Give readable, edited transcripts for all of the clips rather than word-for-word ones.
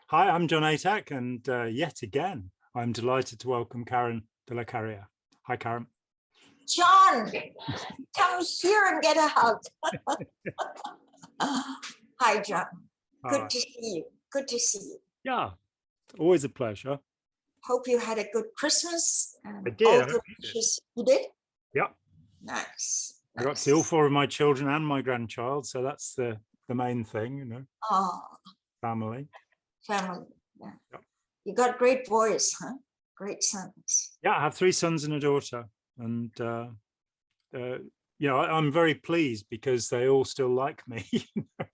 Hi, I'm John Atack, and yet again, I'm delighted to welcome Karen De La Carriere. Hi, Karen. John, come here and get a hug. Hi, John. Good to see you. Good to see you. Yeah, always a pleasure. Hope you had a good Christmas. I did. All good wishes. You did? Yeah. Nice. I got to see all 4 of my children and my grandchild, so that's the main thing, you know. Oh. Family. Yeah. Yep. You got great boys, huh? Great sons. Yeah, I have 3 sons and a daughter, and you know, I'm very pleased because they all still like me.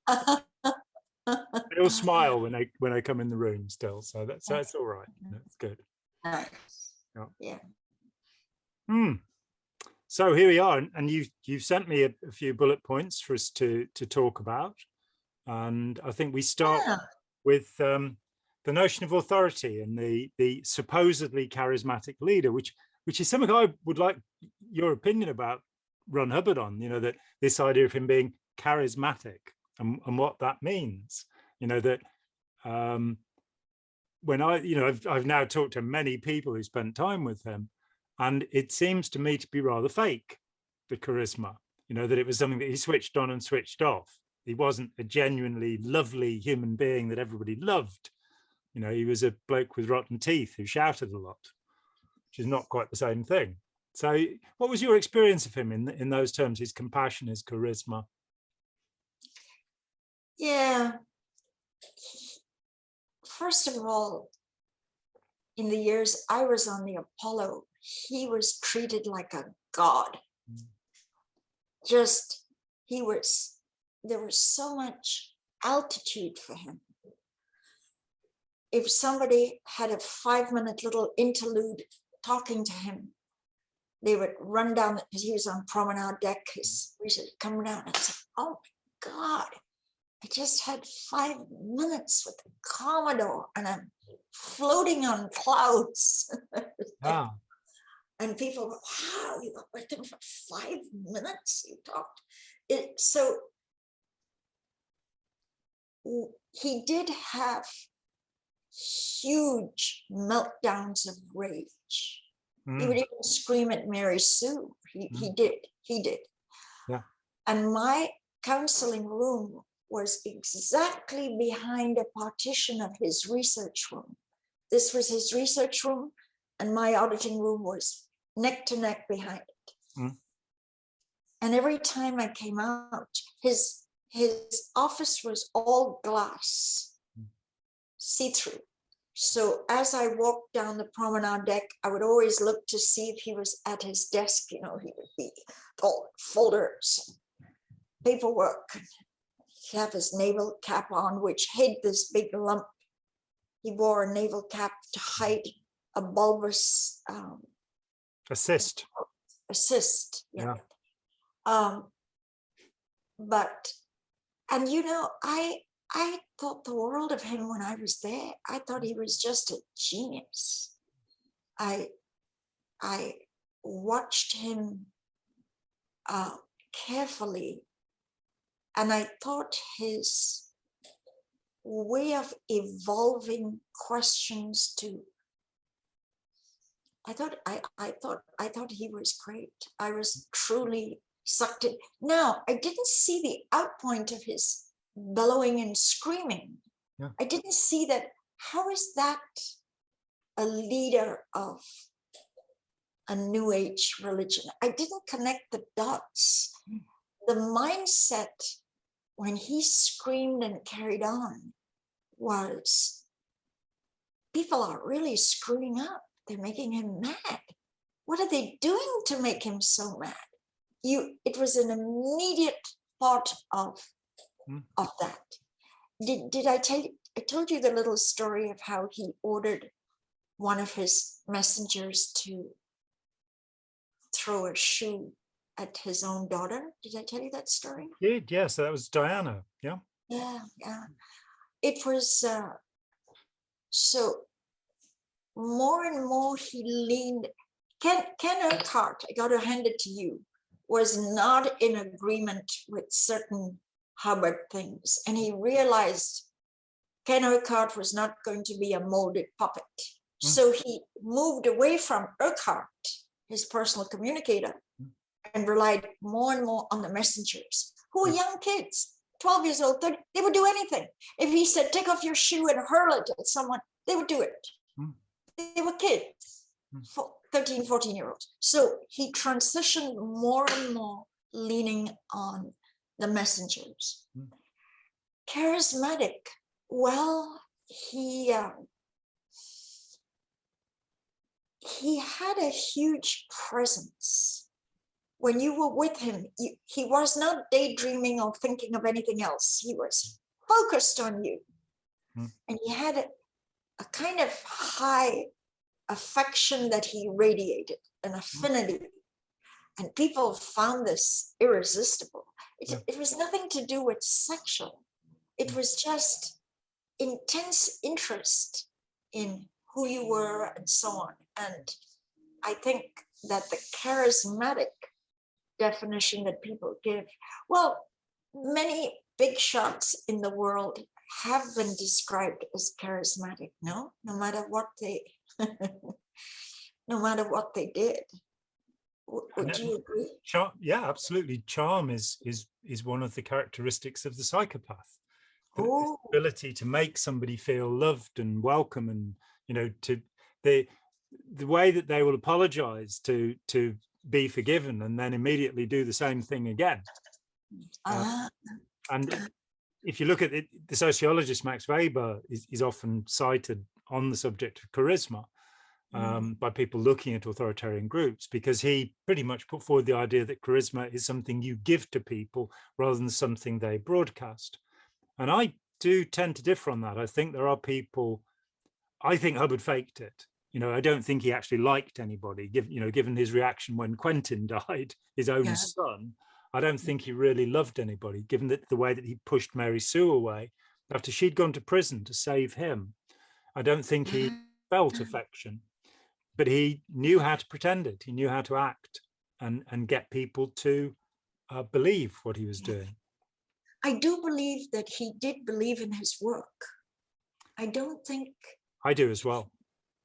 They all smile when I come in the room still, so that's all right. That's good. Nice. Yeah. So here we are, and you've sent me a few bullet points for us to talk about, and I think we start with the notion of authority and the supposedly charismatic leader, which is something I would like your opinion about, Ron Hubbard, on, you know, that this idea of him being charismatic and what that means, you know, that when I've now talked to many people who spent time with him, and it seems to me to be rather fake, the charisma, you know, that it was something that he switched on and switched off. He wasn't a genuinely lovely human being that everybody loved. You know, he was a bloke with rotten teeth who shouted a lot, which is not quite the same thing. So what was your experience of him in those terms, his compassion, his charisma? Yeah. First of all, in the years I was on the Apollo, he was treated like a god. Just, there was so much altitude for him. If somebody had a 5-minute little interlude talking to him, they would run down, because he was on promenade deck, his research come down and say, oh my God, I just had 5 minutes with the Commodore and I'm floating on clouds. Wow. And people go, wow, you were with him for 5 minutes, you talked. So he did have huge meltdowns of rage. He would even scream at Mary Sue. He did. Yeah. And my counseling room was exactly behind a partition of his research room. This was his research room, and my auditing room was neck to neck behind it. And every time I came out, his office was all glass, see-through. So as I walked down the promenade deck, I would always look to see if he was at his desk. You know, he would be all folders, paperwork. He'd have his naval cap on, which hid this big lump. He wore a naval cap to hide a bulbous cyst. Yeah. And you know, I thought the world of him when I was there. I thought he was just a genius. I watched him carefully, and I thought his way of evolving questions to, I thought he was great. I was truly sucked in. Now, I didn't see the outpoint of his bellowing and screaming. Yeah. I didn't see that. How is that a leader of a new age religion? I didn't connect the dots. The mindset when he screamed and carried on was, people are really screwing up. They're making him mad. What are they doing to make him so mad? It was an immediate thought of that. Did I tell you? I told you the little story of how he ordered one of his messengers to throw a shoe at his own daughter. Did I tell you that story? You did, yes. That was Diana. Yeah. Yeah. It was so more and more he leaned. Ken Urquhart, I got to hand it to you, was not in agreement with certain Hubbard things, and he realized Ken Urquhart was not going to be a molded puppet. So he moved away from Urquhart, his personal communicator, and relied more and more on the messengers, who were young kids, 12 years old, 30, they would do anything. If he said, take off your shoe and hurl it at someone, they would do it. They were kids, 13, 14-year-olds. So he transitioned more and more leaning on the messengers. Charismatic, well, he had a huge presence. When you were with him, he was not daydreaming or thinking of anything else. He was focused on you. And he had a kind of high affection that he radiated, an affinity. And people found this irresistible. It was nothing to do with sexual. It was just intense interest in who you were and so on. And I think that the charismatic definition that people give, well, many big shots in the world have been described as charismatic, no matter what they no matter what they did. Would you agree? Yeah, absolutely. Charm is one of the characteristics of the psychopath. The ability to make somebody feel loved and welcome, and to the way that they will apologize to be forgiven and then immediately do the same thing again. And if you look at it, the sociologist Max Weber is often cited on the subject of charisma by people looking at authoritarian groups, because he pretty much put forward the idea that charisma is something you give to people rather than something they broadcast. And I do tend to differ on that. I think there are people, I think Hubbard faked it. I don't think he actually liked anybody, given his reaction when Quentin died, his own son. I don't think he really loved anybody, given that the way that he pushed Mary Sue away after she'd gone to prison to save him. I don't think he felt affection, but he knew how to pretend it. He knew how to act and get people to believe what he was doing. I do believe that he did believe in his work. I don't think... I do as well.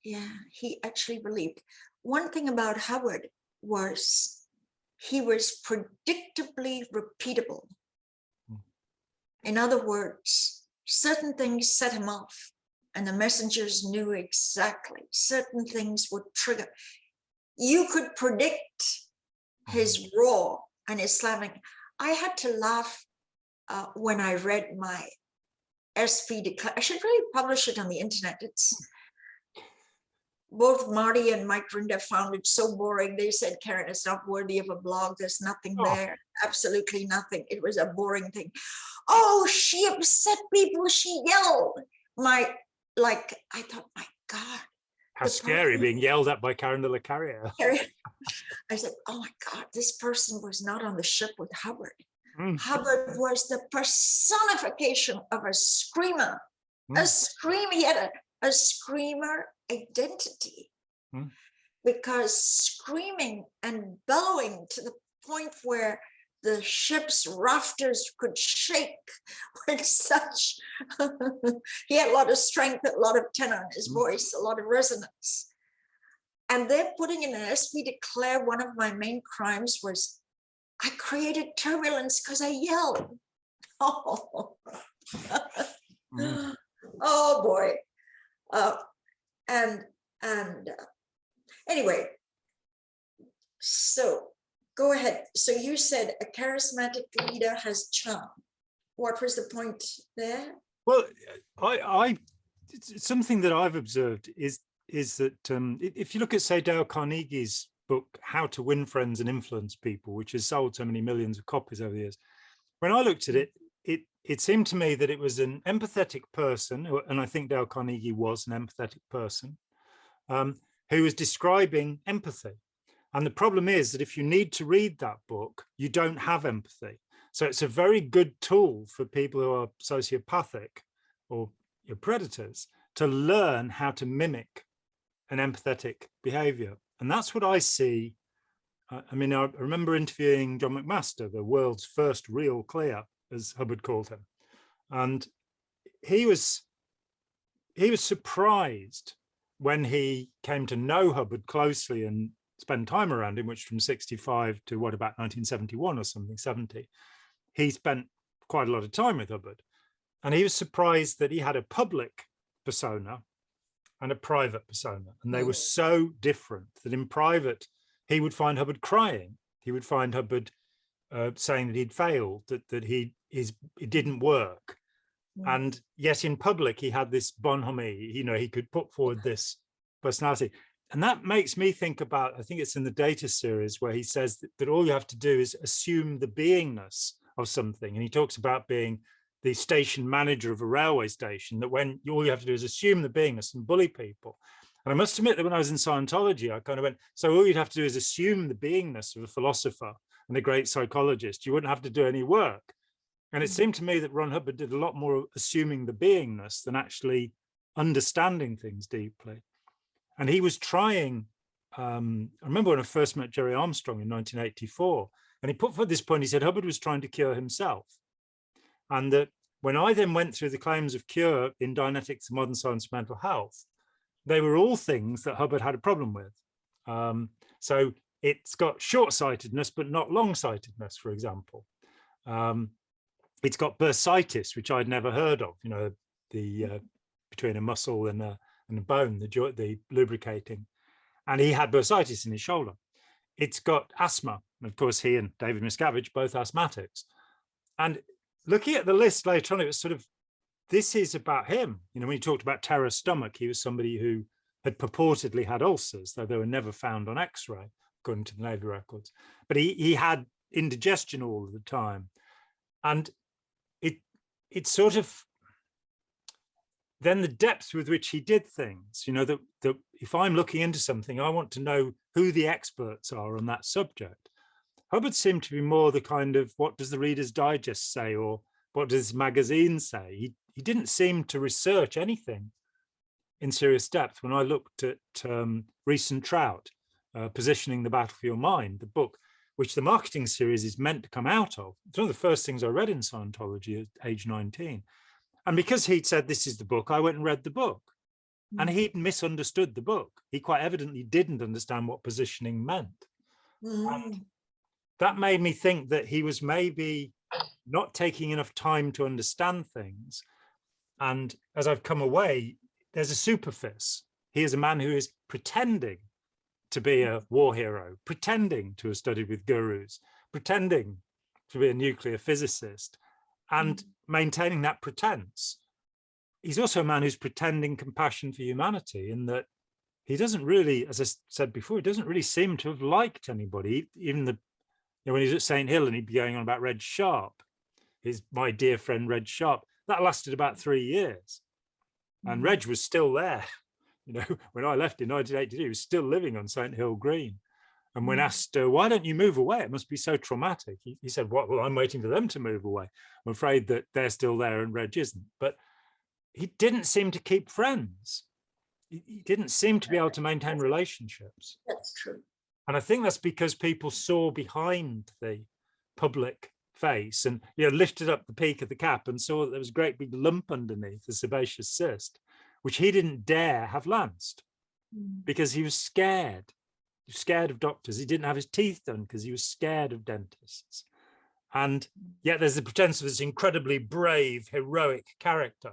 Yeah, he actually believed. One thing about Hubbard was he was predictably repeatable. In other words, certain things set him off, and the messengers knew exactly certain things would trigger. You could predict his roar and his slamming. I had to laugh when I read my SP declare. I should really publish it on the internet. It's both Marty and Mike Rinder found it so boring. They said, Karen, it's not worthy of a blog. There's nothing there. Absolutely nothing. It was a boring thing. Oh, she upset people. She yelled. I thought, my God. How scary being yelled at by Karen De La Carriere. I said, oh my God, this person was not on the ship with Hubbard. Hubbard was the personification of a screamer. A scream. He had a screamer identity, because screaming and bellowing to the point where the ship's rafters could shake with such he had a lot of strength, a lot of tenor in his voice, a lot of resonance. And they're putting in an SP declare one of my main crimes was I created turbulence because I yelled. Oh, oh boy. Anyway, so go ahead. So you said a charismatic leader has charm. What was the point there? Well, something that I've observed is that if you look at, say, Dale Carnegie's book, How to Win Friends and Influence People, which has sold so many millions of copies over the years, when I looked at it, it seemed to me that it was an empathetic person, and I think Dale Carnegie was an empathetic person, who was describing empathy. And the problem is that if you need to read that book, you don't have empathy. So it's a very good tool for people who are sociopathic or predators to learn how to mimic an empathetic behavior. And that's what I see. I mean, I remember interviewing John McMaster, the world's first real clear, as Hubbard called him. And he was he was surprised when he came to know Hubbard closely and spend time around him, which from 65 to what, about 1971 or something, 70, he spent quite a lot of time with Hubbard. And he was surprised that he had a public persona and a private persona. And they were so different that in private, he would find Hubbard crying. He would find Hubbard saying that he'd failed, that it didn't work. And yet in public, he had this bonhomie, you know, he could put forward this personality. And that makes me think about, I think it's in the Data series where he says that all you have to do is assume the beingness of something. And he talks about being the station manager of a railway station, that when all you have to do is assume the beingness and bully people. And I must admit that when I was in Scientology, I kind of went, so all you'd have to do is assume the beingness of a philosopher and a great psychologist. You wouldn't have to do any work. And it seemed to me that Ron Hubbard did a lot more assuming the beingness than actually understanding things deeply. And he was trying, I remember when I first met Jerry Armstrong in 1984, and he put forward this point, he said Hubbard was trying to cure himself. And that when I then went through the claims of cure in Dianetics of Modern Science of Mental Health, they were all things that Hubbard had a problem with. So it's got short-sightedness, but not long-sightedness, for example. It's got bursitis, which I'd never heard of, you know, the between a muscle and a bone, the lubricating. And he had bursitis in his shoulder. It's got asthma. And of course, he and David Miscavige, both asthmatics. And looking at the list later on, it was sort of, this is about him. You know, when he talked about terror stomach, he was somebody who had purportedly had ulcers, though they were never found on X-ray, according to the Navy records. But he had indigestion all of the time. And it's sort of, then the depth with which he did things, you know, that if I'm looking into something, I want to know who the experts are on that subject. Hubbard seemed to be more the kind of, what does the Reader's Digest say, or what does this magazine say? He didn't seem to research anything in serious depth. When I looked at Reiss and Trout, Positioning the Battle for Your Mind, the book, which the marketing series is meant to come out of. It's one of the first things I read in Scientology at age 19. And because he'd said, this is the book, I went and read the book. And he'd misunderstood the book. He quite evidently didn't understand what positioning meant. And that made me think that he was maybe not taking enough time to understand things. And as I've come away, there's a superfice. He is a man who is pretending to be a war hero, pretending to have studied with gurus, pretending to be a nuclear physicist, and maintaining that pretense. He's also a man who's pretending compassion for humanity, in that he doesn't really, as I said before, he doesn't really seem to have liked anybody. Even you know, when he was at St. Hill and he'd be going on about Reg Sharpe, my dear friend Reg Sharpe, that lasted about 3 years. And Reg was still there. You know, when I left in 1982, he was still living on St. Hill Green. And when asked, why don't you move away? It must be so traumatic. He said, well, I'm waiting for them to move away. I'm afraid that they're still there and Reg isn't. But he didn't seem to keep friends. He didn't seem to be able to maintain relationships. That's true. And I think that's because people saw behind the public face and, you know, lifted up the peak of the cap and saw that there was a great big lump underneath, the sebaceous cyst, which he didn't dare have lanced because he was scared. He was scared of doctors. He didn't have his teeth done because he was scared of dentists. And yet there's the pretense of this incredibly brave, heroic character,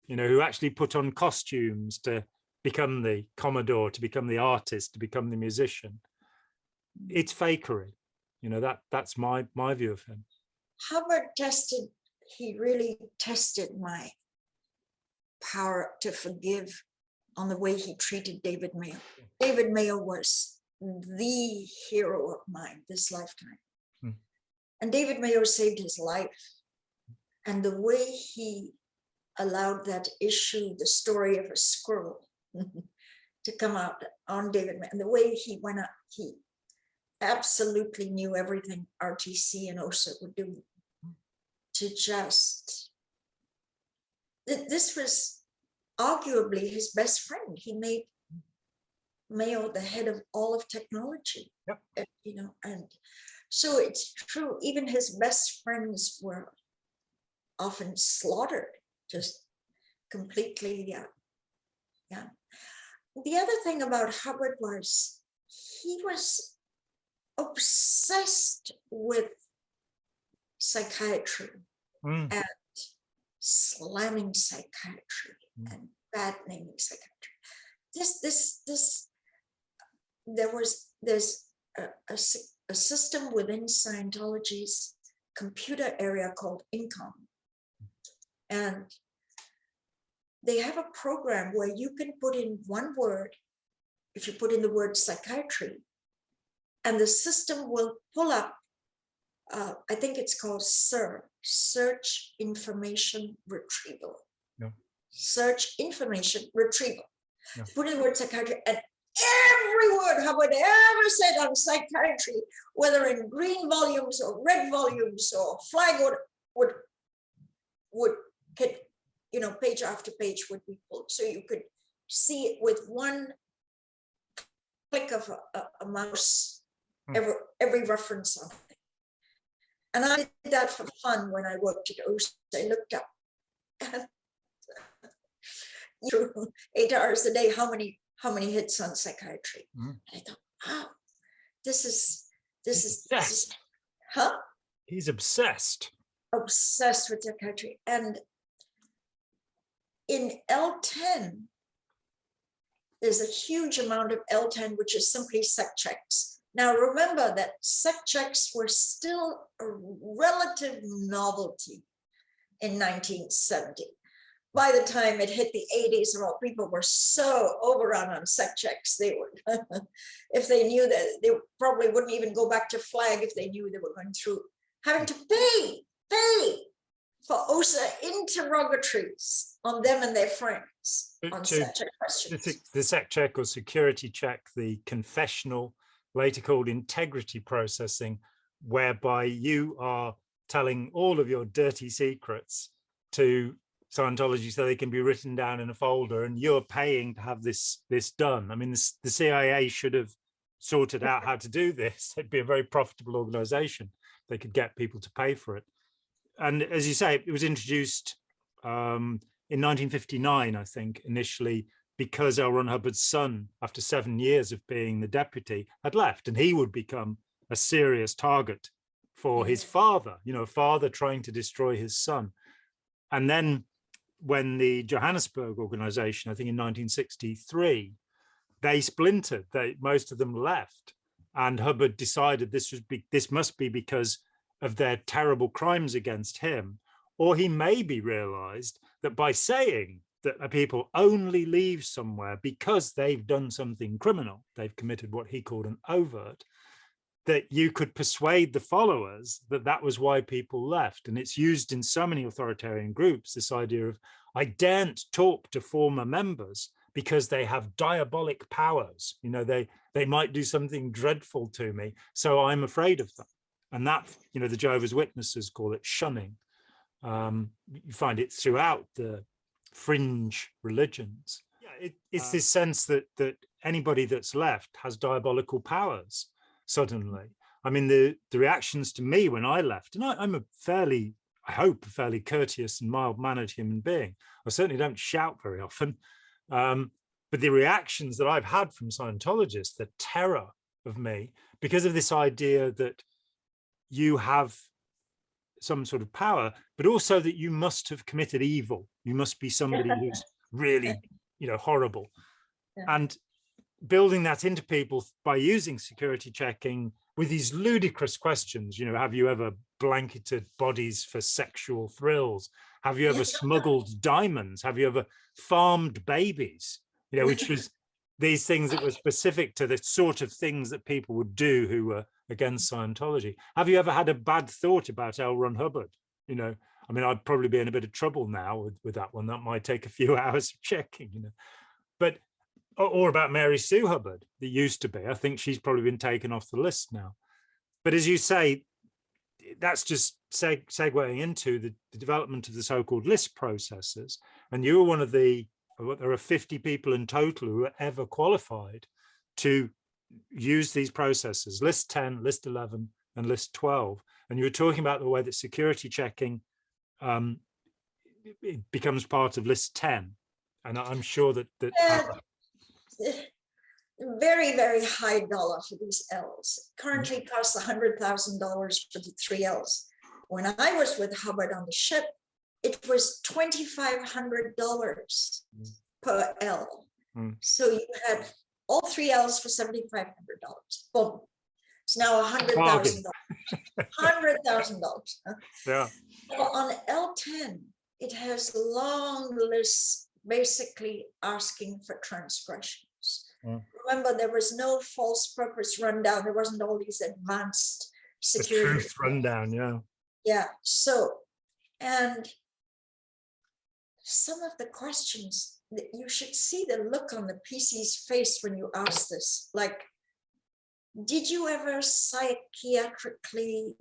you know, who actually put on costumes to become the Commodore, to become the artist, to become the musician. It's fakery. You know, that's my view of him. Hubbard he really tested my power to forgive on the way he treated David Mayo. David Mayo was the hero of mine this lifetime. And David Mayo saved his life. And the way he allowed that issue, the story of a squirrel, to come out on David Mayo, and the way he went up, he absolutely knew everything RTC and OSA would do to just, this was arguably his best friend. He made Mayo the head of all of technology. Yep. You know, and so it's true, even his best friends were often slaughtered, just completely Yeah. The other thing about Hubbard was he was obsessed with psychiatry and slamming psychiatry and bad naming psychiatry. There's a system within Scientology's computer area called INCOM, and they have a program where you can put in one word. If you put in the word psychiatry, and the system will pull up, I think it's called SIR, Search Information Retrieval. Yeah. Search Information Retrieval. Yeah. Put in the word psychiatry, and every word Hubbard ever said on psychiatry, whether in green volumes or red volumes or flag would get, page after page would be pulled. So you could see it with one click of a mouse, every reference on it. And I did that for fun when I worked at OSA. I looked up through 8 hours a day, how many hits on psychiatry. And I thought, wow, this is huh? He's obsessed Obsessed with psychiatry. And in L10, there's a huge amount of L10, which is simply sec checks. Now, remember that sec checks were still a relative novelty in 1970. By the time it hit the 80s, people were so overrun on sec checks, they would, if they knew that, they probably wouldn't even go back to flag if they knew they were going through having to pay for OSA interrogatories on them and their friends on sec check questions. The sec check or security check, the confessional, later called integrity processing, whereby you are telling all of your dirty secrets to Scientology so they can be written down in a folder, and you're paying to have this done. I mean, the CIA should have sorted out how to do this. It'd be a very profitable organization. They could get people to pay for it. And as you say, it was introduced in 1959, I think, initially, because L. Ron Hubbard's son, after 7 years of being the deputy, had left, and he would become a serious target for his father, a father trying to destroy his son. And then when the Johannesburg organization, I think in 1963, they splintered, most of them left, and Hubbard decided this must be because of their terrible crimes against him, or he maybe realized that by saying that people only leave somewhere because they've done something criminal, they've committed what he called an overt, that you could persuade the followers that that was why people left. And it's used in so many authoritarian groups, this idea of, I daren't talk to former members because they have diabolic powers. They might do something dreadful to me, so I'm afraid of them. And that, the Jehovah's Witnesses call it shunning. You find it throughout the fringe religions. Yeah, it's this sense that anybody that's left has diabolical powers suddenly. I mean, the reactions to me when I left, and I'm I hope a fairly courteous and mild-mannered human being. I certainly don't shout very often. But the reactions that I've had from Scientologists, the terror of me, because of this idea that you have some sort of power, but also that you must have committed evil. You must be somebody who's really, horrible. Yeah. And building that into people by using security checking with these ludicrous questions, have you ever blanketed bodies for sexual thrills? Have you ever smuggled diamonds? Have you ever farmed babies? Which was these things that were specific to the sort of things that people would do who were against Scientology. Have you ever had a bad thought about L. Ron Hubbard? I mean, I'd probably be in a bit of trouble now with that one. That might take a few hours of checking, but or about Mary Sue Hubbard, that used to be. I think she's probably been taken off the list now. But as you say, that's just segueing into the development of the so-called list processes. And you were one of there are 50 people in total who are ever qualified to use these processes, list 10, list 11, and list 12. And you were talking about the way that security checking it becomes part of list 10. And I'm sure that very, very high dollar for these L's. Currently costs $100,000 for the 3 L's. When I was with Hubbard on the ship, it was $2,500 per L. So you had all 3 L's for $7,500. Boom. It's now $100,000. $100,000. Yeah. Well, on L10, it has long lists basically asking for transgressions. Remember, there was no false purpose rundown. There wasn't all these advanced security. The truth rundown, yeah. Yeah. So, and some of the questions, you should see the look on the PC's face when you ask this. Like, did you ever psychiatrically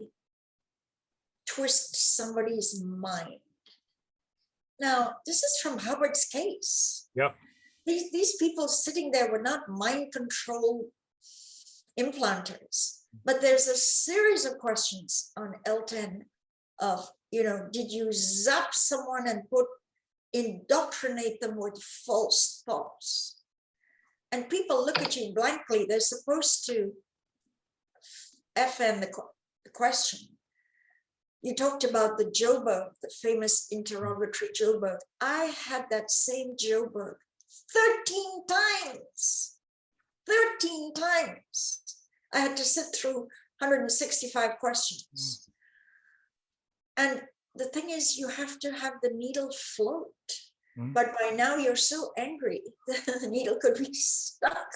twist somebody's mind? Now, this is from Hubbard's case. Yeah. These people sitting there were not mind control implanters, but there's a series of questions on L10 of, did you zap someone and indoctrinate them with false thoughts? And people look at you blankly. They're supposed to FN the question. You talked about the Joburg, the famous interrogatory Joburg. I had that same Joburg 13 times. 13 times. I had to sit through 165 questions. And the thing is, you have to have the needle float. But by now you're so angry, the needle could be stuck.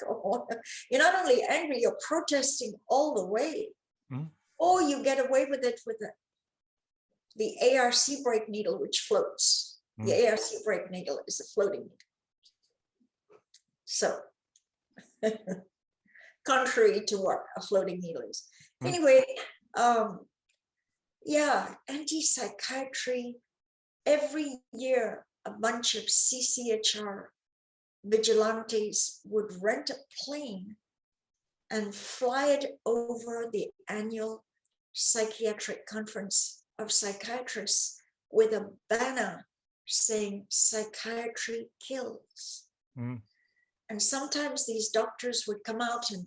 You're not only angry, you're protesting all the way. Or you get away with it with the ARC brake needle, which floats. The ARC brake needle is a floating needle. So, contrary to what a floating needle is. Anyway, yeah, anti-psychiatry, every year, a bunch of CCHR vigilantes would rent a plane and fly it over the annual psychiatric conference of psychiatrists with a banner saying psychiatry kills. And sometimes these doctors would come out and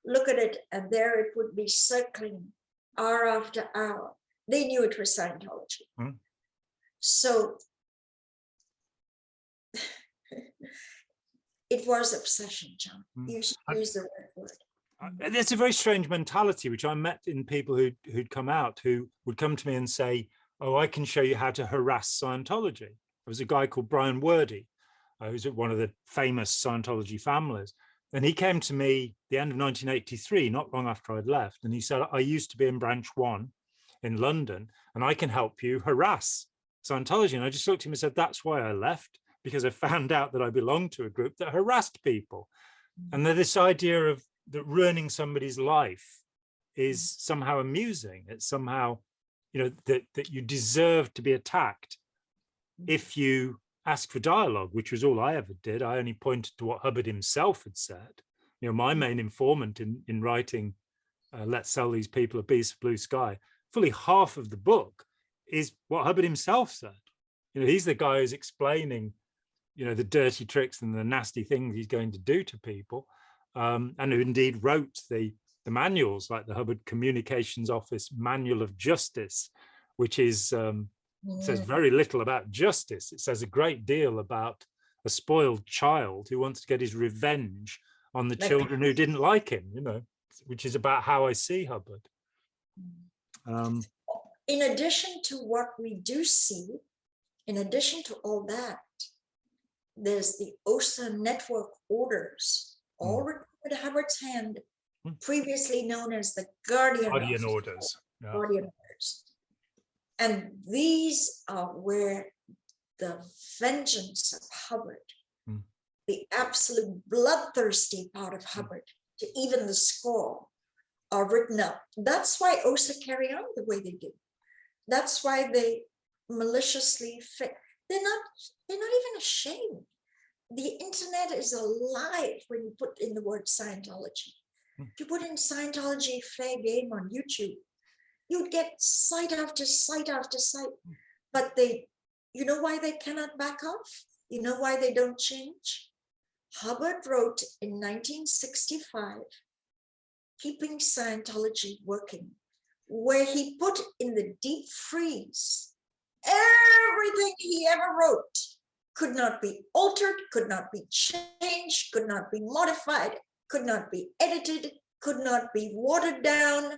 look at it, and there it would be circling hour after hour. They knew it was Scientology. So it was obsession, John. You should use the right word. There's a very strange mentality, which I met in people who'd come out, who would come to me and say, oh, I can show you how to harass Scientology. There was a guy called Brian Wordy, who's one of the famous Scientology families. And he came to me the end of 1983, not long after I'd left. And he said, I used to be in branch 1 in London, and I can help you harass Scientology. And I just looked at him and said, that's why I left, because I found out that I belonged to a group that harassed people. And this idea of that ruining somebody's life is somehow amusing. It's somehow, that you deserve to be attacked if you ask for dialogue, which was all I ever did. I only pointed to what Hubbard himself had said. My main informant in writing Let's Sell These People a Piece of Blue Sky, fully half of the book is what Hubbard himself said. He's the guy who's explaining, the dirty tricks and the nasty things he's going to do to people, and who indeed wrote the manuals, like the Hubbard Communications Office Manual of Justice, which is says very little about justice. It says a great deal about a spoiled child who wants to get his revenge on the children who didn't like him, which is about how I see Hubbard. In addition to what we do see, in addition to all that, there's the OSA network orders, all recorded at Hubbard's hand, previously known as the Guardian orders. Yeah. Guardian orders. And these are where the vengeance of Hubbard, the absolute bloodthirsty part of Hubbard, to even the score, are written up. That's why OSA carry on the way they do. That's why they maliciously they're not even ashamed. The internet is alive when you put in the word Scientology. If you put in Scientology fair game on YouTube, you'd get site after site after site. But you know why they cannot back off? You know why they don't change? Hubbard wrote in 1965, Keeping Scientology Working, where he put in the deep freeze everything he ever wrote could not be altered, could not be changed, could not be modified, could not be edited, could not be watered down,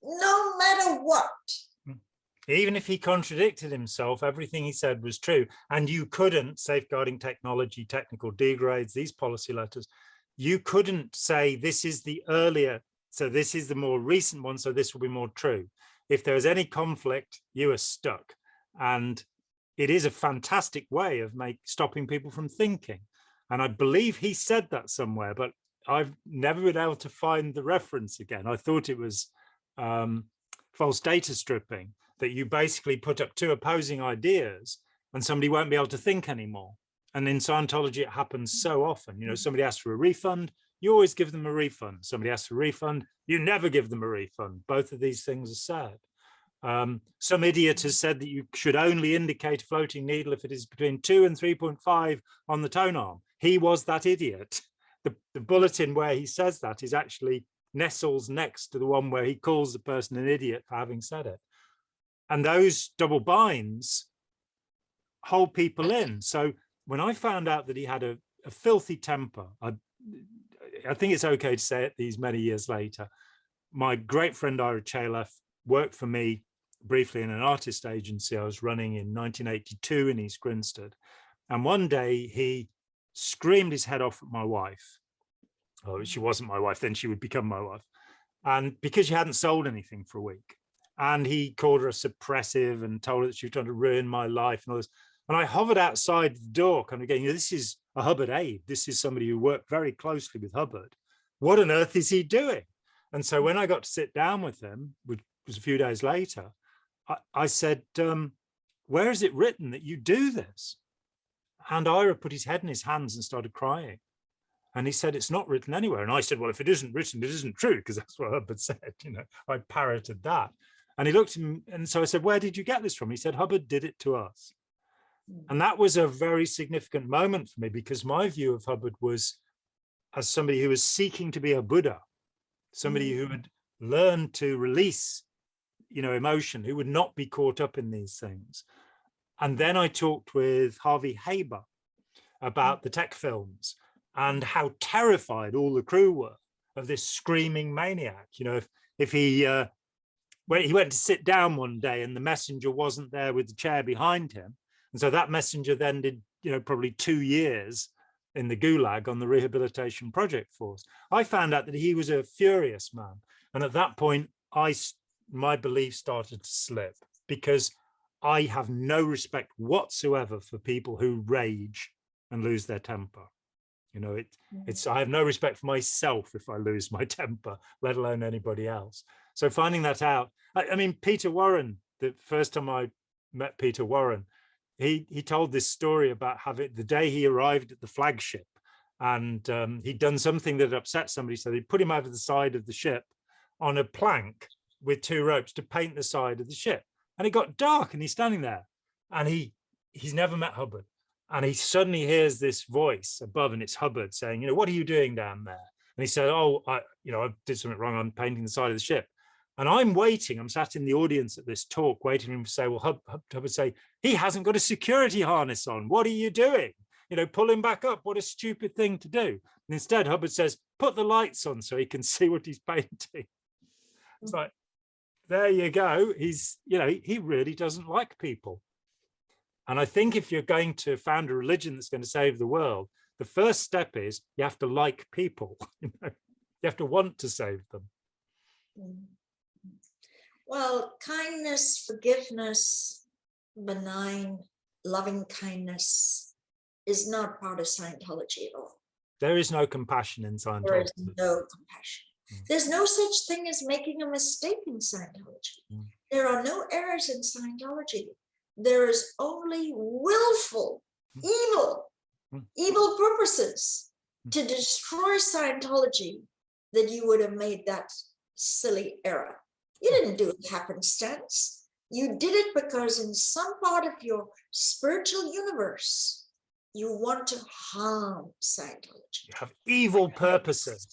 no matter what. Even if he contradicted himself, everything he said was true. And you couldn't, safeguarding technology, technical degrades, these policy letters, you couldn't say this is the earlier, so this is the more recent one, so this will be more true. If there was any conflict, you were stuck. And it is a fantastic way of stopping people from thinking. And I believe he said that somewhere, but I've never been able to find the reference again. I thought it was false data stripping, that you basically put up two opposing ideas and somebody won't be able to think anymore. And in Scientology, it happens so often. You know, somebody asks for a refund, you always give them a refund. Somebody asks for a refund, you never give them a refund. Both of these things are sad. Some idiot has said that you should only indicate a floating needle if it is between 2 and 3.5 on the tone arm. He was that idiot. The bulletin where he says that is actually nestles next to the one where he calls the person an idiot for having said it. And those double binds hold people in. So when I found out that he had a filthy temper, I think it's okay to say it these many years later, my great friend Ira Chaleff worked for me briefly in an artist agency I was running in 1982 in East Grinstead. And one day he screamed his head off at my wife. Oh, she wasn't my wife, then she would become my wife. And because she hadn't sold anything for a week. And he called her a suppressive and told her that she was trying to ruin my life and all this. And I hovered outside the door, kind of going, this is a Hubbard aide. This is somebody who worked very closely with Hubbard. What on earth is he doing? And so when I got to sit down with him, which was a few days later, I said, where is it written that you do this? And Ira put his head in his hands and started crying. And he said, it's not written anywhere. And I said, well, if it isn't written, it isn't true, because that's what Hubbard said. You know, I parroted that. And he looked at me, and so I said, where did you get this from? He said, Hubbard did it to us. And that was a very significant moment for me, because my view of Hubbard was as somebody who was seeking to be a Buddha, somebody who had learned to release, you know, emotion, who would not be caught up in these things. And then I talked with Harvey Haber about the tech films and how terrified all the crew were of this screaming maniac. You know, if he when he went to sit down one day and the messenger wasn't there with the chair behind him, and so that messenger then did, you know, probably 2 years in the Gulag on the rehabilitation project force. I found out that he was a furious man, and at that point, my belief started to slip, because I have no respect whatsoever for people who rage and lose their temper. You know, I have no respect for myself if I lose my temper, let alone anybody else. So finding that out, I mean, Peter Warren, the first time I met Peter Warren, he told this story about the day he arrived at the flagship, and he'd done something that upset somebody, so they put him over the side of the ship on a plank with 2 ropes to paint the side of the ship. And it got dark, and he's standing there, and he's never met Hubbard. And he suddenly hears this voice above, and it's Hubbard saying, you know, what are you doing down there? And he said, oh, I did something wrong. I'm painting the side of the ship. And I'm waiting. I'm sat in the audience at this talk, waiting for him to say, well, Hubbard say, he hasn't got a security harness on. What are you doing? You know, pull him back up. What a stupid thing to do. And instead, Hubbard says, put the lights on so he can see what he's painting. It's like, there you go. He's, you know, he really doesn't like people. And I think if you're going to found a religion that's going to save the world, the first step is you have to like people. You know, you have to want to save them. Well, kindness, forgiveness, benign, loving kindness is not part of Scientology at all. There is no compassion in Scientology. There is no compassion. There's no such thing as making a mistake in Scientology. There are no errors in Scientology. There is only willful, evil purposes to destroy Scientology, that you would have made that silly error. You didn't do it happenstance. You did it because in some part of your spiritual universe, you want to harm Scientology. You have evil purposes.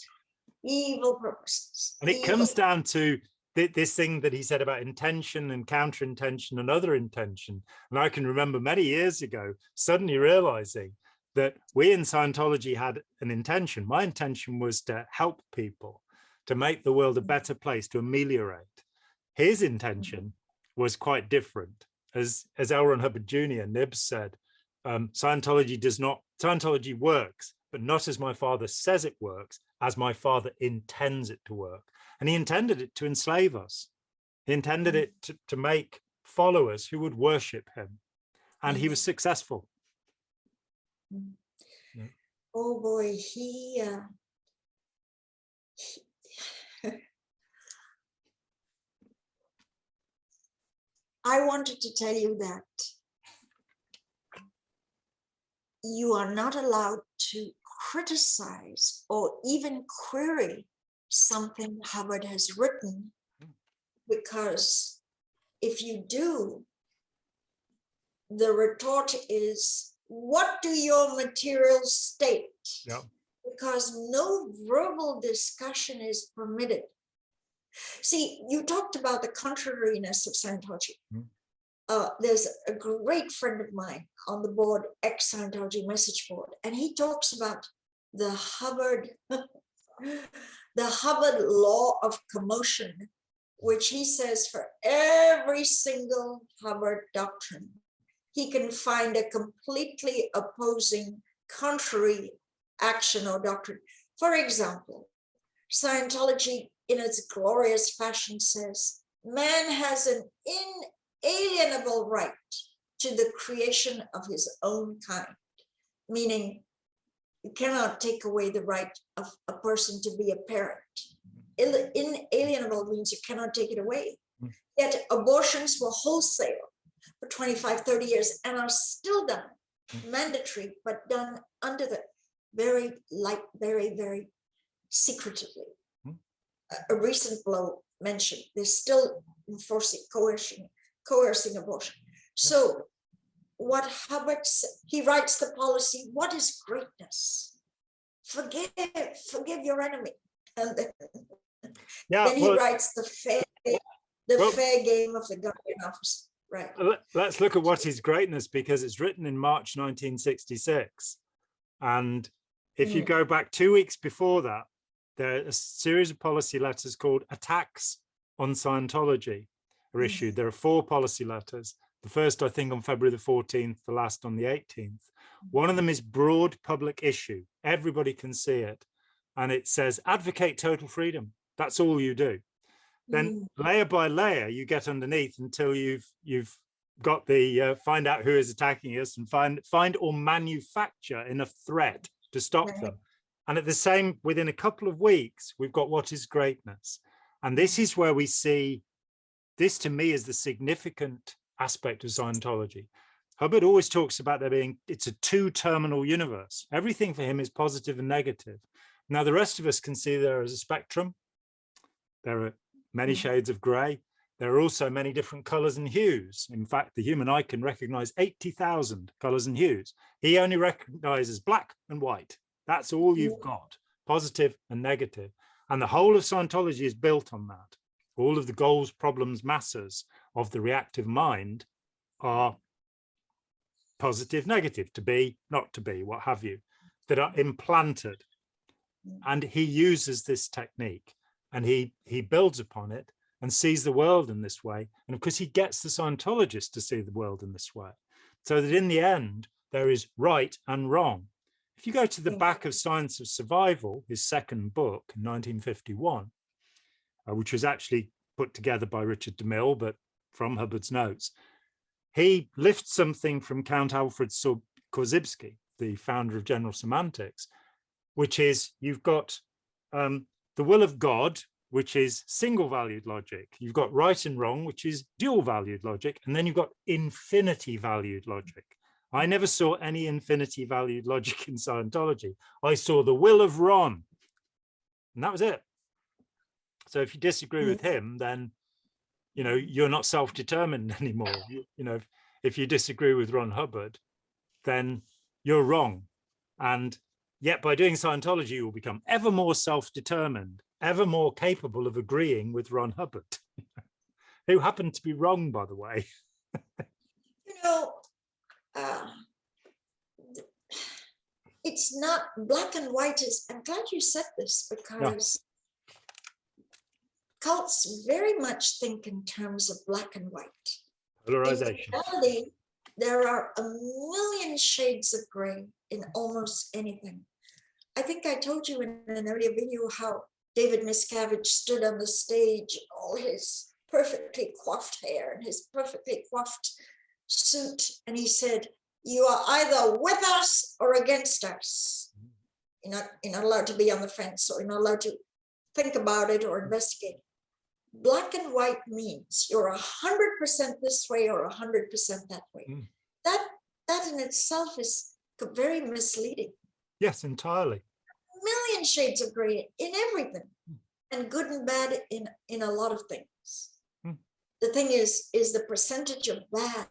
Evil purposes. And it comes down to this thing that he said about intention and counter-intention and other intention. And I can remember many years ago suddenly realizing that we in Scientology had an intention. My intention was to help people, to make the world a better place, to ameliorate. His intention was quite different. As L. Ron Hubbard Jr., Nibs said, Scientology works, but not as my father says it works, as my father intends it to work. And he intended it to enslave us. He intended it to make followers who would worship him. And he was successful. Yeah. Oh boy, I wanted to tell you that you are not allowed to criticize or even query something Hubbard has written, because if you do, the retort is, what do your materials state? Yeah. Because no verbal discussion is permitted. See, you talked about the contrariness of Scientology. There's a great friend of mine on the board, ex-Scientology message board, and he talks about the Hubbard law of commotion, which he says for every single Hubbard doctrine, he can find a completely opposing, contrary action or doctrine. For example, Scientology in its glorious fashion says, man has an inalienable right to the creation of his own kind, meaning you cannot take away the right of a person to be a parent. Inalienable means you cannot take it away. Yet abortions were wholesale for 25, 30 years and are still done, mandatory, but done under the very light, very secretively. A recent blow mentioned, they're still enforcing, coercing abortion. So what Hubbard said, he writes the policy, what is greatness? Forgive your enemy. And then he writes the fair game of the guardian officer. Right. Let's look at what is greatness, because it's written in March 1966. And if you go back 2 weeks before that, there are a series of policy letters called Attacks on Scientology are issued. There are 4 policy letters. The first, I think, on February the 14th, the last on the 18th. One of them is broad public issue. Everybody can see it. And it says, advocate total freedom. That's all you do. Then layer by layer, you get underneath until you've got the find out who is attacking us and find or manufacture enough threat to stop them. And at the same, within a couple of weeks, we've got what is greatness. And this is where we see, this to me is the significant aspect of Scientology. Hubbard always talks about there being, it's a 2-terminal universe. Everything for him is positive and negative. Now, the rest of us can see there as a spectrum. There are many shades of gray. There are also many different colors and hues. In fact, the human eye can recognize 80,000 colors and hues. He only recognizes black and white. That's all you've got, positive and negative. And the whole of Scientology is built on that. All of the goals, problems, masses of the reactive mind are positive, negative, to be, not to be, what have you, that are implanted. And he uses this technique and he builds upon it and sees the world in this way. And of course, he gets the Scientologists to see the world in this way. So that in the end, there is right and wrong. If you go to the back of Science of Survival, his second book in 1951, which was actually put together by Richard DeMille, but from Hubbard's notes, he lifts something from Count Alfred Korzybski, the founder of General Semantics, which is you've got the will of God, which is single-valued logic. You've got right and wrong, which is dual-valued logic. And then you've got infinity-valued logic. I never saw any infinity-valued logic in Scientology. I saw the will of Ron, and that was it. So if you disagree with him, then, you know, you're not self-determined anymore. You know, if you disagree with Ron Hubbard, then you're wrong. And yet by doing Scientology, you will become ever more self-determined, ever more capable of agreeing with Ron Hubbard, who happened to be wrong, by the way. You know, it's not black and white. I'm glad you said this, because cults very much think in terms of black and white. Polarization. In reality, there are a million shades of gray in almost anything. I think I told you in an earlier video how David Miscavige stood on the stage, all his perfectly coiffed hair and his perfectly coiffed suit, and he said, "You are either with us or against us. You're not allowed to be on the fence, or you're not allowed to think about it or investigate." Black and white means you're 100% this way or 100% that way. That in itself is very misleading. Yes, entirely. A million shades of gray in everything, and good and bad in a lot of things. The thing is the percentage of bad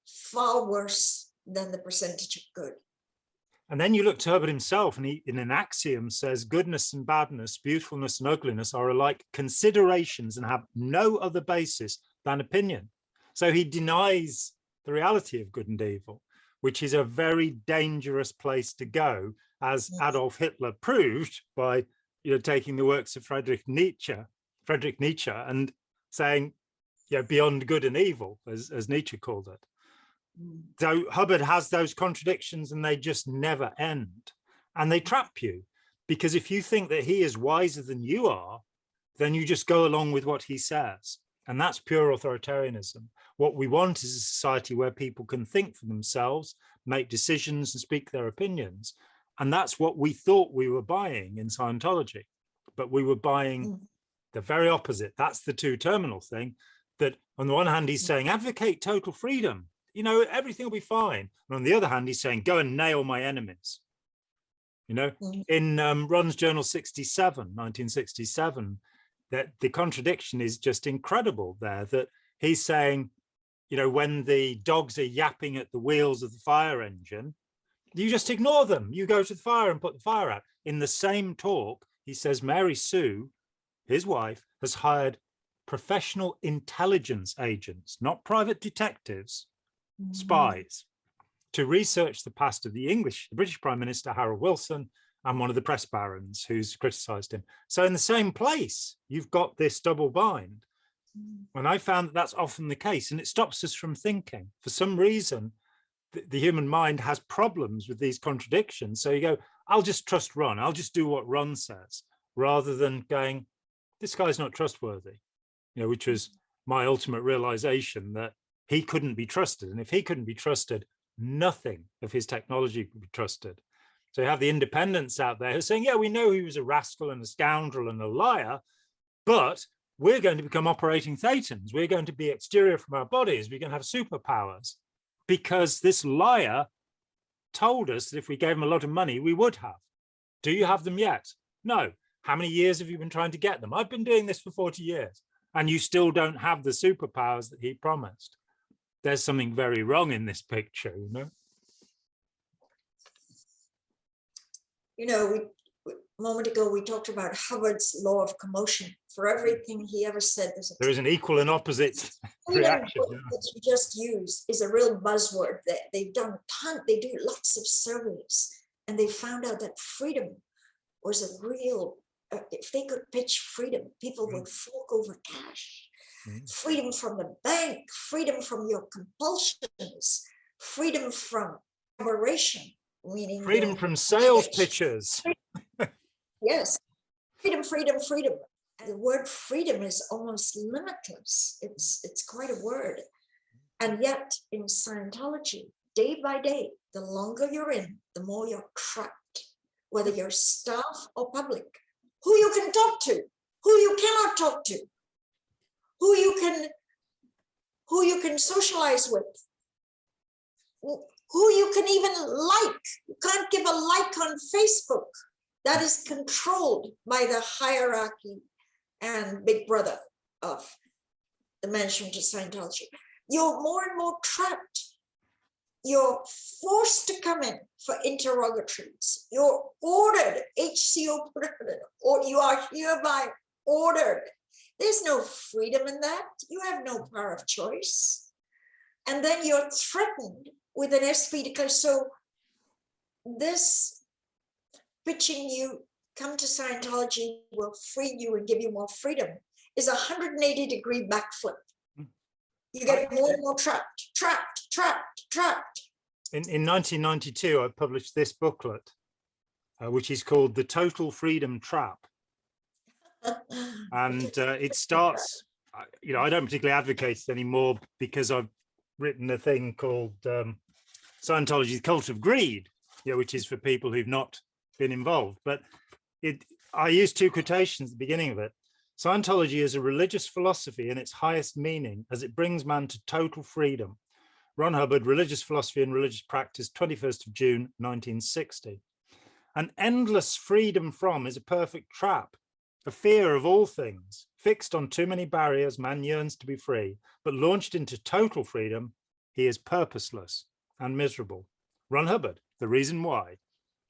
far worse than the percentage of good. And then you look to Hubbard himself, and he, in an axiom, says goodness and badness, beautifulness and ugliness are alike considerations and have no other basis than opinion. So he denies the reality of good and evil, which is a very dangerous place to go, as Adolf Hitler proved by taking the works of Friedrich Nietzsche and saying, beyond good and evil, as Nietzsche called it. So Hubbard has those contradictions, and they just never end. And they trap you, because if you think that he is wiser than you are, then you just go along with what he says. And that's pure authoritarianism. What we want is a society where people can think for themselves, make decisions and speak their opinions. And that's what we thought we were buying in Scientology. But we were buying the very opposite. That's the two-terminal thing, that on the one hand, he's saying, advocate total freedom. Everything will be fine. And on the other hand, he's saying, go and nail my enemies. In Ron's Journal 1967, that the contradiction is just incredible there, that he's saying, when the dogs are yapping at the wheels of the fire engine, you just ignore them. You go to the fire and put the fire out. In the same talk, he says Mary Sue, his wife, has hired professional intelligence agents, not private detectives, spies, to research the past of the British Prime Minister Harold Wilson and one of the press barons who's criticized him. So in the same place, you've got this double bind. When I found that that's often the case, and it stops us from thinking. For some reason, the human mind has problems with these contradictions. So you go, I'll just trust Ron. I'll just do what Ron says, rather than going, this guy's not trustworthy, which was my ultimate realization, that he couldn't be trusted. And if he couldn't be trusted, nothing of his technology could be trusted. So you have the independents out there who are saying, yeah, we know he was a rascal and a scoundrel and a liar, but we're going to become operating thetans. We're going to be exterior from our bodies. We're going to have superpowers, because this liar told us that if we gave him a lot of money, we would have. Do you have them yet? No. How many years have you been trying to get them? I've been doing this for 40 years, and you still don't have the superpowers that he promised. There's something very wrong in this picture, A moment ago, we talked about Hubbard's law of commotion. For everything he ever said, there is an equal and opposite reaction. That you just used is a real buzzword. They've done they do lots of surveys, and they found out that freedom was a real, if they could pitch freedom, people would fork over cash. Freedom from the bank, freedom from your compulsions, freedom from collaboration, meaning freedom from sales pitches. Yes, freedom. And the word freedom is almost limitless. It's quite a word. And yet in Scientology, day by day, the longer you're in, the more you're trapped, whether you're staff or public. Who you can talk to, who you cannot talk to, who you can socialize with, who you can even like. You can't give a like on Facebook. That is controlled by the hierarchy and big brother of the management of Scientology. You're more and more trapped. you're forced to come in for interrogatories. You're ordered, HCO, or you are hereby ordered. There's no freedom in that. You have no power of choice. And then you're threatened with an SP declare. So this pitching you, come to Scientology, will free you and give you more freedom, is a 180-degree backflip. You get more and more trapped. In 1992, I published this booklet, which is called The Total Freedom Trap. And it starts, I don't particularly advocate it anymore because I've written a thing called Scientology, the Cult of Greed, which is for people who've not been involved. But I use two quotations at the beginning of it. Scientology is a religious philosophy in its highest meaning as it brings man to total freedom. Ron Hubbard, Religious Philosophy and Religious Practice, 21st of June, 1960. An endless freedom from is a perfect trap, a fear of all things. Fixed on too many barriers, man yearns to be free, but launched into total freedom, he is purposeless and miserable. Ron Hubbard, The Reason Why,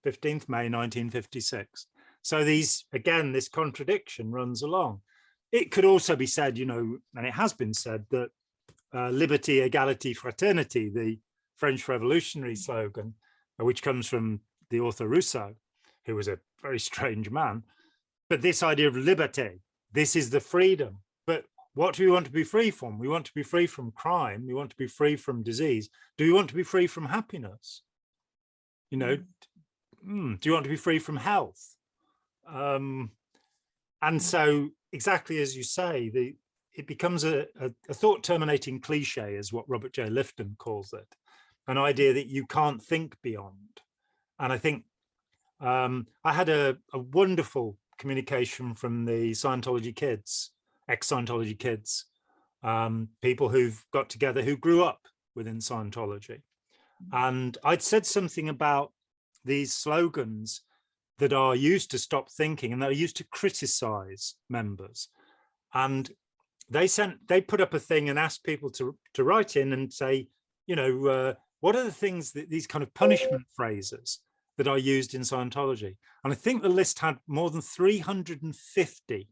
15th May, 1956. So this contradiction runs along. It could also be said, and it has been said, that liberty, equality, fraternity, the French revolutionary slogan, which comes from the author Rousseau, who was a very strange man. But this idea of liberty, this is the freedom. But what do we want to be free from? We want to be free from crime. We want to be free from disease. Do we want to be free from happiness? Do you want to be free from health? And so exactly as you say, it becomes a thought terminating cliche, is what Robert J. Lifton calls it, an idea that you can't think beyond. And I think I had a wonderful communication from the Scientology kids, ex-Scientology kids, people who've got together who grew up within Scientology. And I'd said something about these slogans that are used to stop thinking and that are used to criticize members. And they put up a thing and asked people to write in and say, what are the things that these kind of punishment phrases that are used in Scientology? And I think the list had more than 350,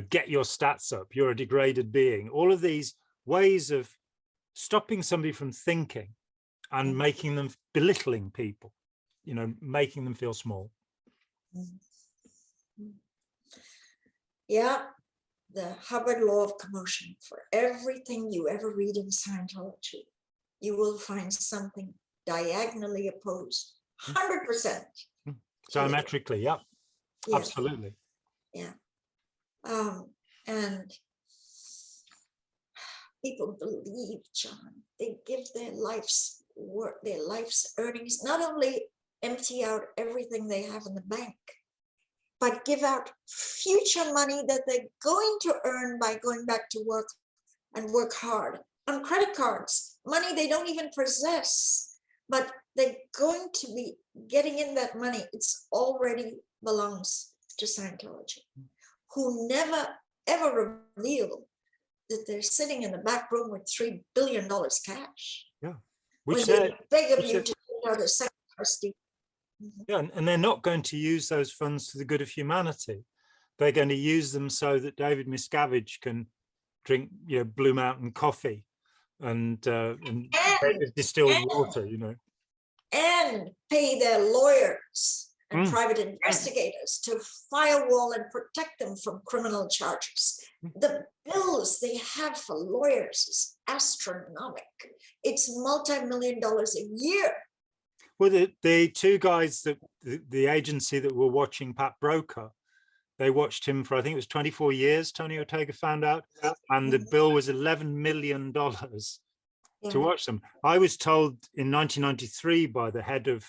get your stats up, you're a degraded being, all of these ways of stopping somebody from thinking and making them, belittling people, making them feel small. Yeah, the Hubbard law of commotion. For everything you ever read in Scientology, you will find something diagonally opposed, 100%. Diametrically, yeah, absolutely. Yeah. And people believe, John, they give their life's work, their life's earnings, not only empty out everything they have in the bank, but give out future money that they're going to earn by going back to work and work hard on credit cards, money they don't even possess, but they're going to be getting in that money. It's already belongs to Scientology, who never ever reveal that they're sitting in the back room with $3 billion cash. Yeah, which they beg of you to take out a second trustee. Yeah, and they're not going to use those funds to the good of humanity. They're going to use them so that David Miscavige can drink, Blue Mountain coffee and distilled water, and pay their lawyers and private investigators to firewall and protect them from criminal charges. The bills they have for lawyers is astronomical. It's multi-million dollars a year. Well, the two guys that the agency that were watching Pat Broker, they watched him for, I think it was 24 years, Tony Ortega found out, and the bill was $11 million to watch them. I was told in 1993 by the head of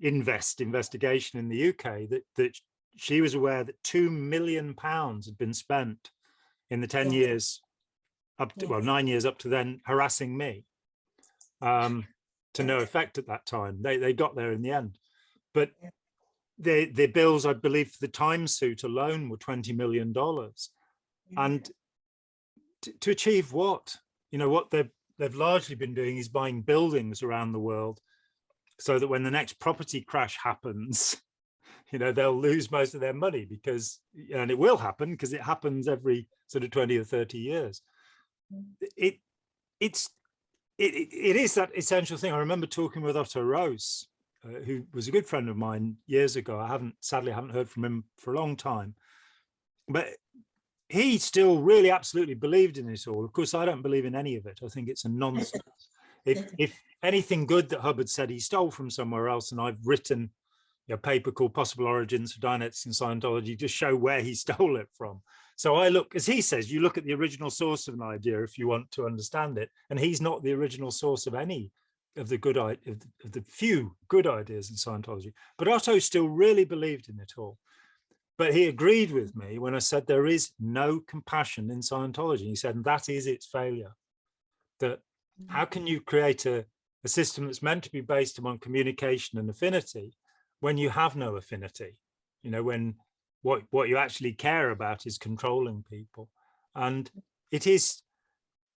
investigation in the UK that she was aware that £2 million had been spent in the 10 years up to, 9 years up to then, harassing me. To no effect at that time. They got there in the end, but the bills, I believe, for the time suit alone were $20 million, and to achieve what? What they've largely been doing is buying buildings around the world so that when the next property crash happens, they'll lose most of their money because, and it will happen because it happens every sort of 20 or 30 years. It is that essential thing. I remember talking with Otto Reiss, who was a good friend of mine years ago. Sadly haven't heard from him for a long time, but he still really absolutely believed in it all. Of course, I don't believe in any of it. I think it's a nonsense. If anything good that Hubbard said, he stole from somewhere else, and I've written a paper called Possible Origins for Dianetics in Scientology to show where he stole it from. So I look, as he says, you look at the original source of an idea if you want to understand it, and he's not the original source of any of the the few good ideas in Scientology. But Otto still really believed in it all. But he agreed with me when I said there is no compassion in Scientology. He said, and that is its failure. That how can you create a system that's meant to be based upon communication and affinity when you have no affinity? When what you actually care about is controlling people. And it is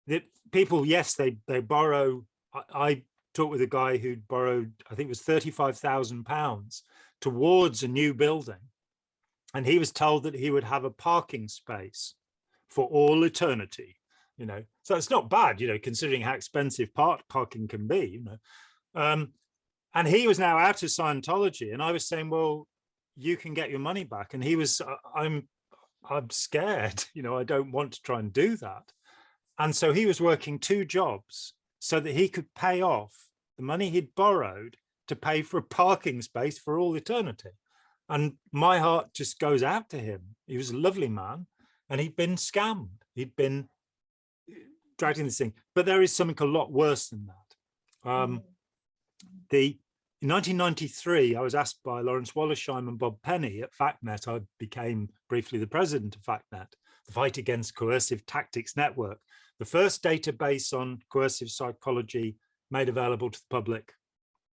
that people, yes, they borrow. I talked with a guy who'd borrowed, I think it was £35,000 towards a new building. And he was told that he would have a parking space for all eternity, So it's not bad, considering how expensive parking can be, And he was now out of Scientology, and I was saying, well, you can get your money back. And he was, I'm scared, I don't want to try and do that. And so he was working 2 jobs so that he could pay off the money he'd borrowed to pay for a parking space for all eternity. And my heart just goes out to him. He was a lovely man, and he'd been scammed. He'd been dragged in this thing. But there is something a lot worse than that. In 1993, I was asked by Lawrence Wollersheim and Bob Penny at FactNet. I became briefly the president of FactNet, the Fight Against Coercive Tactics Network, the first database on coercive psychology made available to the public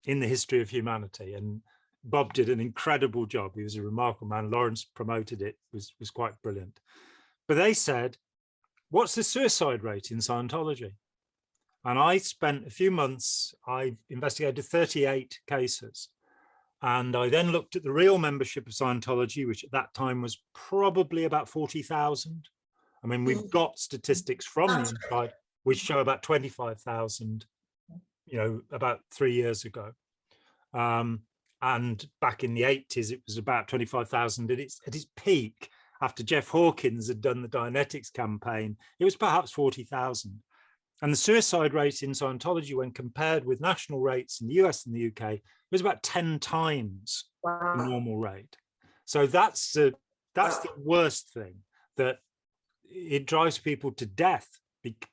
in the history of humanity. And Bob did an incredible job. He was a remarkable man. Lawrence promoted it, was quite brilliant. But they said, what's the suicide rate in Scientology? And I spent a few months, I investigated 38 cases. And I then looked at the real membership of Scientology, which at that time was probably about 40,000. I mean, we've got statistics from the inside, which show about 25,000, about 3 years ago. And back in the 80s, it was about 25,000 at its peak. After Jeff Hawkins had done the Dianetics campaign, it was perhaps 40,000. And the suicide rate in Scientology, when compared with national rates in the US and the UK, was about 10 times the normal rate. So that's the worst thing, that it drives people to death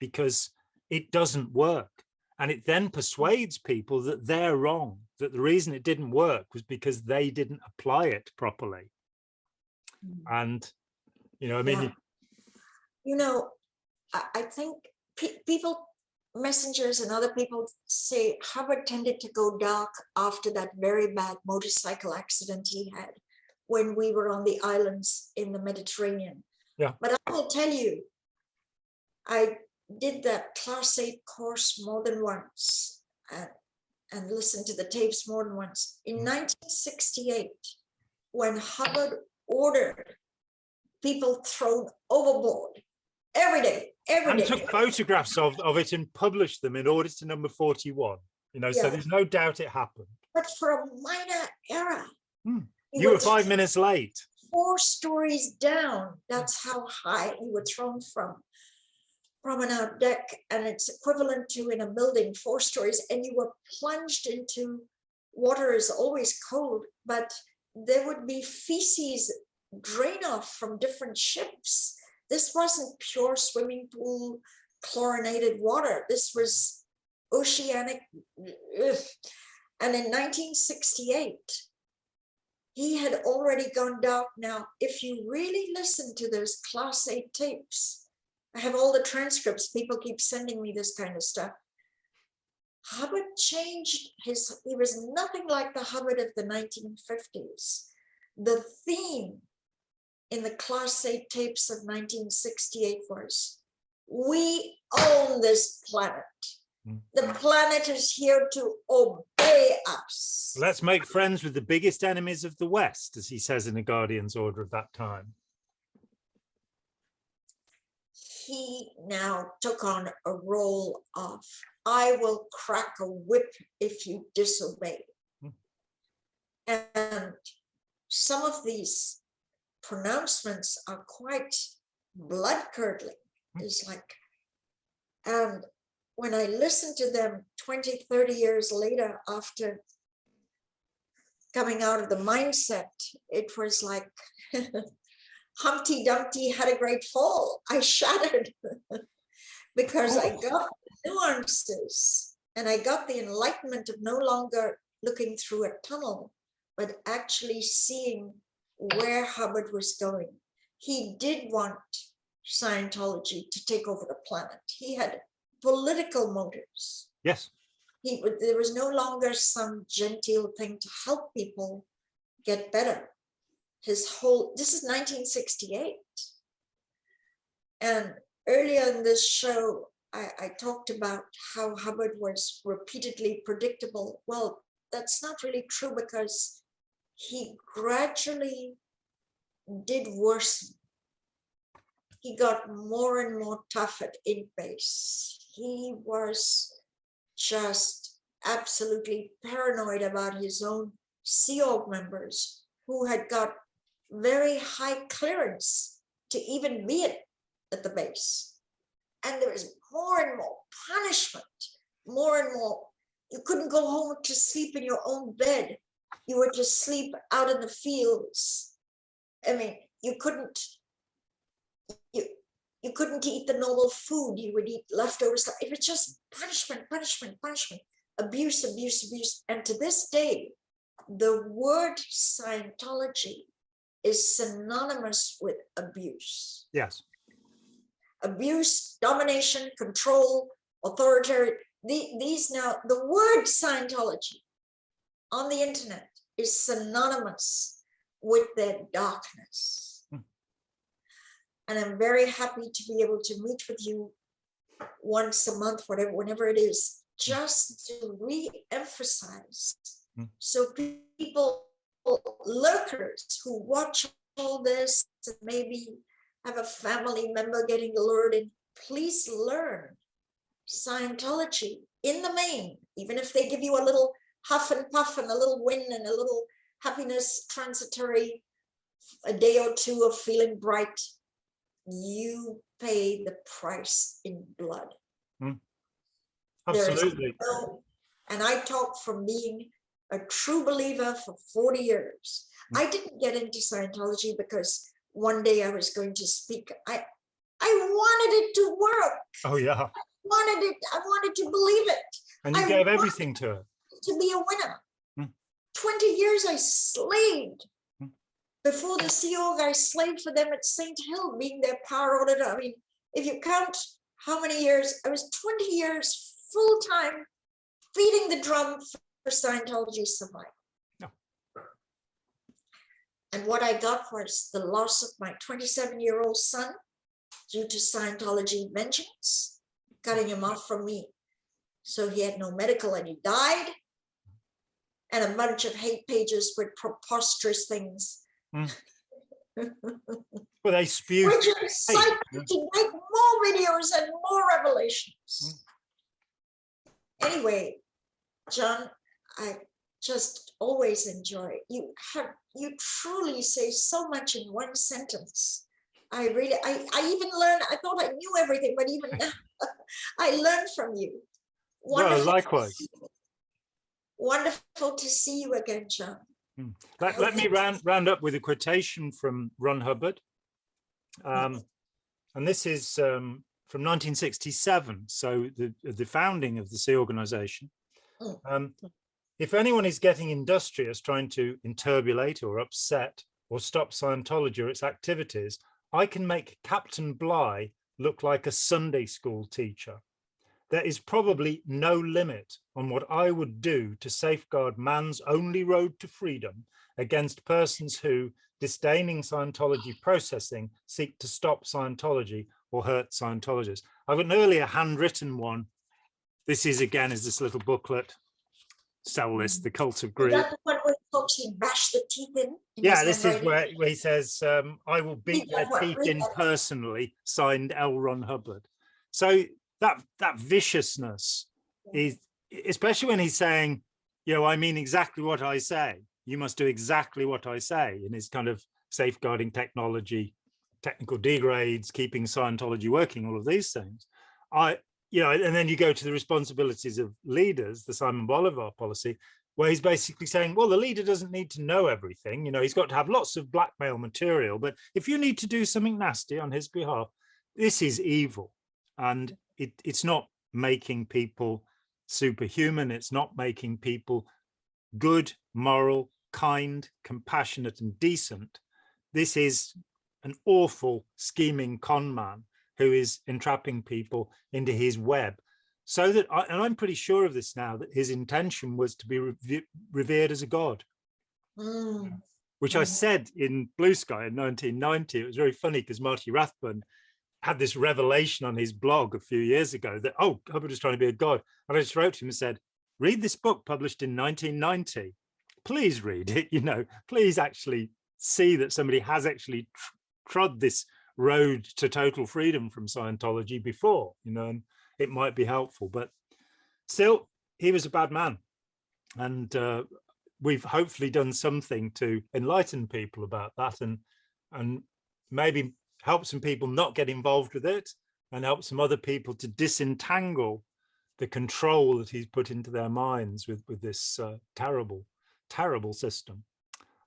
because it doesn't work. And it then persuades people that they're wrong, that the reason it didn't work was because they didn't apply it properly. And, I think people, messengers and other people say Hubbard tended to go dark after that very bad motorcycle accident he had when we were on the islands in the Mediterranean. Yeah. But I will tell you, I did that Class 8 course more than once and listened to the tapes more than once. In 1968, when Hubbard ordered people thrown overboard every day. And took photographs of it and published them in Audits to Number 41. So there's no doubt it happened. But for a minor error, you were 5 minutes late. 4 stories down. That's how high you were thrown from promenade deck, and it's equivalent to in a building 4 stories, and you were plunged into water. Is always cold, but there would be feces drain off from different ships. This wasn't pure swimming pool chlorinated water. This was oceanic. And in 1968, he had already gone dark. Now, if you really listen to those Class 8 tapes, I have all the transcripts. People keep sending me this kind of stuff. Hubbard changed he was nothing like the Hubbard of the 1950s. The theme in the Class 8 tapes of 1968 was, we own this planet. The planet is here to obey us. Let's make friends with the biggest enemies of the West, as he says in the Guardian's order of that time. He now took on a role of, I will crack a whip if you disobey. And some of these pronouncements are quite blood-curdling. It's like, and when I listen to them 20, 30 years later, after coming out of the mindset, it was like Humpty Dumpty had a great fall. I shattered because I got nuances and I got the enlightenment of no longer looking through a tunnel, but actually seeing where Hubbard was going. He did want Scientology to take over the planet. He had political motives. Yes. There was no longer some genteel thing to help people get better. This is 1968. And earlier in this show, I talked about how Hubbard was repeatedly predictable. Well, that's not really true because he gradually did worsen. He got more and more tough at in-base. He was just absolutely paranoid about his own Sea Org members who had got very high clearance to even be at the base. And there was more and more punishment, more and more. You couldn't go home to sleep in your own bed. You were to sleep out in the fields. I mean, you couldn't eat the normal food. You would eat leftover stuff. It was just punishment, punishment, punishment, abuse, abuse, abuse. And to this day, the word Scientology is synonymous with abuse. Yes. Abuse, domination, control, authoritarian. These now, the word Scientology on the internet is synonymous with their darkness. And I'm very happy to be able to meet with you once a month, whenever it is, just to re-emphasize. So people, lurkers who watch all this, and maybe have a family member getting lured in, please learn Scientology in the main, even if they give you a little huff and puff and a little win and a little happiness transitory, a day or two of feeling bright, you pay the price in blood. Absolutely. And I talk from being a true believer for 40 years. I didn't get into Scientology because one day I was going to speak. I wanted it to work. Oh yeah. I wanted to believe it. And you gave everything to it. To be a winner. 20 years I slaved. Before the Sea Org, I slaved for them at St. Hill, being their power auditor. I mean, if you count how many years, I was 20 years full-time beating the drum for Scientology's survival. No. And what I got was the loss of my 27-year-old son due to Scientology vengeance, cutting him off from me. So he had no medical and he died. And a bunch of hate pages with preposterous things. Well, they spew. Which incite me to make more videos and more revelations. Anyway, John, I just always enjoy it. You truly say so much in one sentence. I even learned, I thought I knew everything, but even now I learned from you. Wonderful. Well, likewise. Wonderful to see you again, John. Let me round up with a quotation from Ron Hubbard. And this is from 1967, so the founding of the Sea Organization. If anyone is getting industrious, trying to interbulate or upset or stop Scientology or its activities, I can make Captain Bligh look like a Sunday school teacher. There is probably no limit on what I would do to safeguard man's only road to freedom against persons who, disdaining Scientology processing, seek to stop Scientology or hurt Scientologists. I've got an earlier handwritten one this is again is this little booklet, sell this, The Cult of Is Greed. that the one where folks he bashed the teeth in Yeah, his this is handwriting? where he says, I will beat their teeth in personally, signed L. Ron Hubbard. So that viciousness is, especially when he's saying, you know, I mean exactly what I say. You must do exactly what I say, in his kind of safeguarding technology, technical degrades, keeping Scientology working, all of these things. You know, and then you go to the responsibilities of leaders, the Simon Bolivar policy, where he's basically saying, well, the leader doesn't need to know everything. You know, he's got to have lots of blackmail material, but if you need to do something nasty on his behalf, this is evil. And it's not making people superhuman. It's not making people good, moral, kind, compassionate, and decent. This is an awful scheming con man who is entrapping people into his web. So that, and I'm pretty sure of this now, that his intention was to be revered as a god, which I said in Blue Sky in 1990. It was very funny because Marty Rathbun had this revelation on his blog a few years ago that, oh, Hubbard was trying to be a god. And I just wrote to him and said, read this book published in 1990. Please read it, you know, please actually see that somebody has actually trod this road to total freedom from Scientology before, you know, and it might be helpful. But still, he was a bad man. And we've hopefully done something to enlighten people about that, and maybe help some people not get involved with it, and help some other people to disentangle the control that he's put into their minds with this terrible system.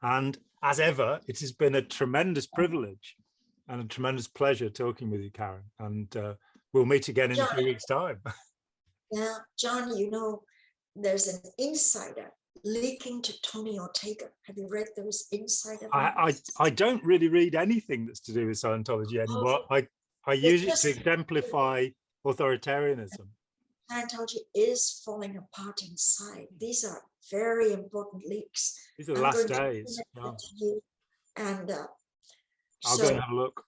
And as ever, it has been a tremendous privilege and a tremendous pleasure talking with you, Karen. And we'll meet again in John, 3 weeks' time. Yeah, John, you know, there's an insider leaking to Tony Ortega. Have you read those insider? I don't really read anything that's to do with Scientology anymore. I use it to exemplify authoritarianism. Scientology is falling apart inside. These are very important leaks. These are the last days. Wow. And I'll go and have a look.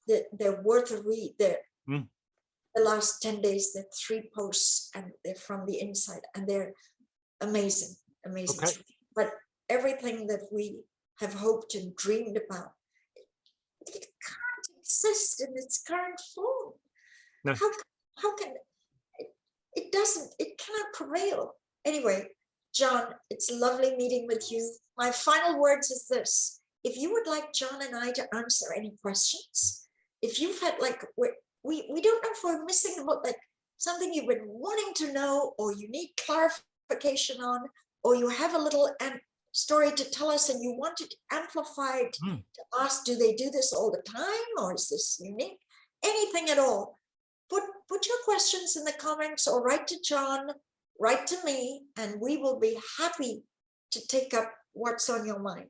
They're worth a read. The last 10 days, there are 3 posts, and they're from the inside, and they're amazing. Okay. But everything that we have hoped and dreamed about, it can't exist in its current form. No. How can it cannot prevail. Anyway, John, it's lovely meeting with you. My final words is this: if you would like John and I to answer any questions, if you've had like, we don't know if we're missing about like something you've been wanting to know, or you need clarification on, or you have a little story to tell us and you want it amplified to ask, do they do this all the time, or is this unique? Anything at all. Put your questions in the comments, or write to John, write to me, and we will be happy to take up what's on your mind.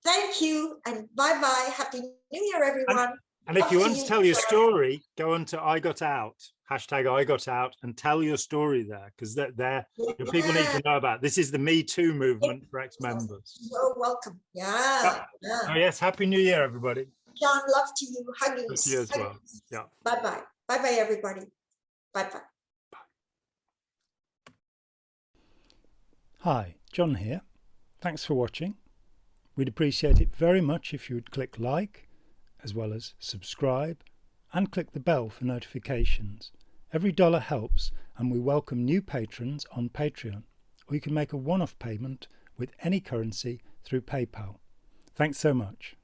Thank you, and bye-bye. Happy New Year, everyone. And if you want to tell your story, go on to I Got Out, hashtag I Got Out, and tell your story there, because people need to know about it. This is the Me Too movement for ex-members. You're welcome. Yeah. Oh, yes, Happy New Year, everybody. John, love to you. Huggies. To you as well. Yeah. Bye-bye. Bye-bye, everybody. Bye-bye. Hi, John here. Thanks for watching. We'd appreciate it very much if you would click like, as well as subscribe, and click the bell for notifications. Every dollar helps, and we welcome new patrons on Patreon, or you can make a one-off payment with any currency through PayPal. Thanks so much.